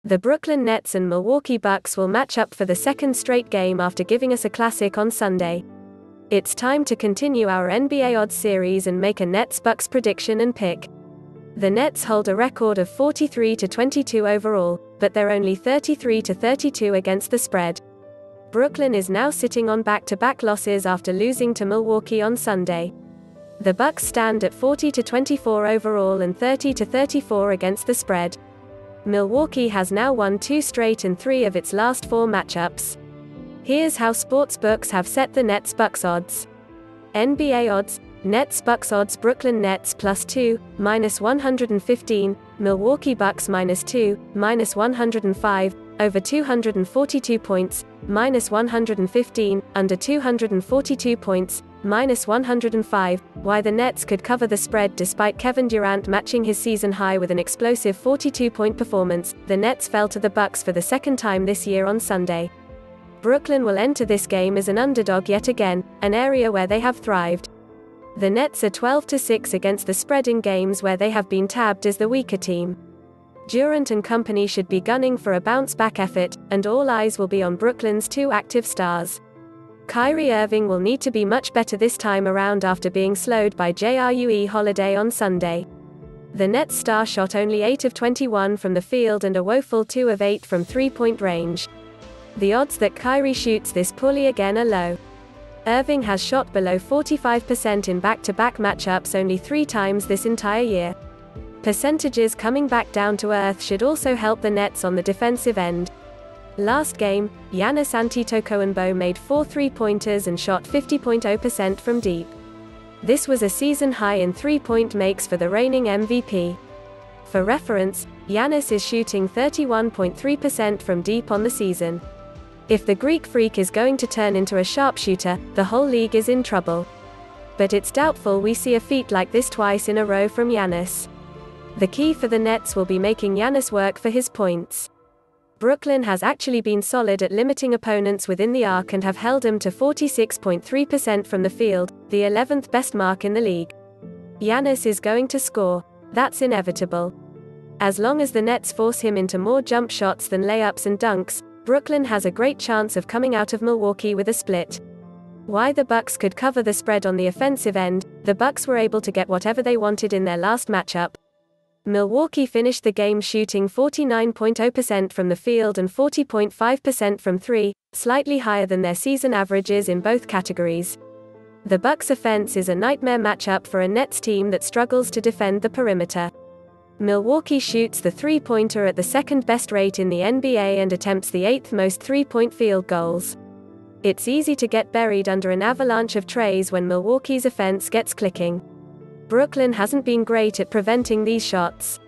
The Brooklyn Nets and Milwaukee Bucks will match up for the second straight game after giving us a classic on Sunday. It's time to continue our NBA odds series and make a Nets-Bucks prediction and pick. The Nets hold a record of 43-22 overall, but they're only 33-32 against the spread. Brooklyn is now sitting on back-to-back losses after losing to Milwaukee on Sunday. The Bucks stand at 40-24 overall and 30-34 against the spread. Milwaukee has now won 2 straight and 3 of its last 4 matchups. Here's how sportsbooks have set the Nets-Bucks odds. NBA odds: Nets-Bucks odds: Brooklyn Nets +2, -115, Milwaukee Bucks -2, -105, over 242 points, -115, under 242 points, -105, why the Nets could cover the spread despite Kevin Durant matching his season high with an explosive 42-point performance. The Nets fell to the Bucks for the second time this year on Sunday. Brooklyn will enter this game as an underdog yet again, an area where they have thrived. The Nets are 12-6 against the spread in games where they have been tabbed as the weaker team. Durant and company should be gunning for a bounce-back effort, and all eyes will be on Brooklyn's 2 active stars. Kyrie Irving will need to be much better this time around after being slowed by Jrue Holiday on Sunday. The Nets star shot only 8 of 21 from the field and a woeful 2 of 8 from three-point range. The odds that Kyrie shoots this poorly again are low. Irving has shot below 45% in back-to-back matchups only 3 times this entire year. Percentages coming back down to earth should also help the Nets on the defensive end. Last game, Giannis Antetokounmpo made 4 3-pointers and shot 50.0% from deep. This was a season high in 3-point makes for the reigning MVP. For reference, Giannis is shooting 31.3% from deep on the season. If the Greek freak is going to turn into a sharpshooter, the whole league is in trouble. But it's doubtful we see a feat like this twice in a row from Giannis. The key for the Nets will be making Giannis work for his points. Brooklyn has actually been solid at limiting opponents within the arc and have held them to 46.3% from the field, the 11th best mark in the league. Giannis is going to score. That's inevitable. As long as the Nets force him into more jump shots than layups and dunks, Brooklyn has a great chance of coming out of Milwaukee with a split. Why the Bucks could cover the spread on the offensive end: the Bucks were able to get whatever they wanted in their last matchup. Milwaukee finished the game shooting 49.0% from the field and 40.5% from 3, slightly higher than their season averages in both categories. The Bucks' offense is a nightmare matchup for a Nets team that struggles to defend the perimeter. Milwaukee shoots the 3-pointer at the second-best rate in the NBA and attempts the 8th most 3-point field goals. It's easy to get buried under an avalanche of treys when Milwaukee's offense gets clicking. Brooklyn hasn't been great at preventing these shots.